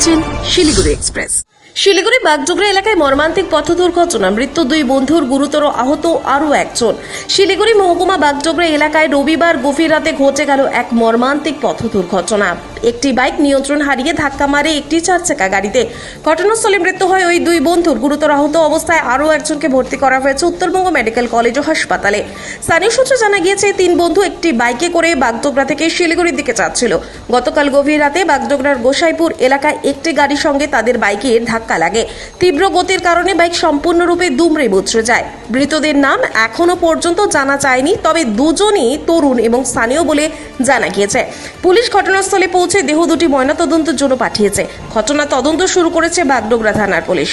দেখছেন শিলিগুড়ি এক্সপ্রেস। শিলিগুড়ি বাগডোগরা এলাকায় মর্মান্তিক পথ দুর্ঘটনা, মৃত্যু দুই বন্ধুর, গুরুতর আহত আরও একজন। শিলিগুড়ি মহকুমা বাগডোগরা এলাকায় রবিবার গভীর রাতে ঘটে গেল এক মর্মান্তিক পথ দুর্ঘটনা। একটি বাইক নিয়ন্ত্রণ হারিয়ে ধাক্কা মারে একটি চারচাকা গাড়িতে। ঘটনাস্থলে মৃত্যু হয় ওই দুই বন্ধুর। গুরুতর আহত অবস্থায় আরও একজনকে ভর্তি করা হয়েছে উত্তরবঙ্গ মেডিকেল কলেজ ও হাসপাতালে। স্থানীয় সূত্রে জানা গিয়েছে, তিন বন্ধু একটি বাইকে করে বাগডোগরা থেকে শিলিগুড়ির দিকে যাচ্ছিল। গতকাল গভীর রাতে বাগডোগরার গোসাইপুর এলাকায় একটি গাড়ির সঙ্গে তাদের বাইকের ধাক্কা লাগে। তীব্র গতির কারণে বাইক সম্পূর্ণরূপে দুমড়ে মুচড়ে যায়। মৃতদের নাম এখনো পর্যন্ত জানা যায়নি, তবে দুজনই তরুণ এবং স্থানীয় বলে জানা গিয়েছে। পুলিশ ঘটনাস্থলে পৌঁছে দেহ দুটি ময়নাতদন্তের জন্য পাঠিয়েছে। ঘটনা তদন্ত শুরু করেছে বাগডোগরা থানার পুলিশ।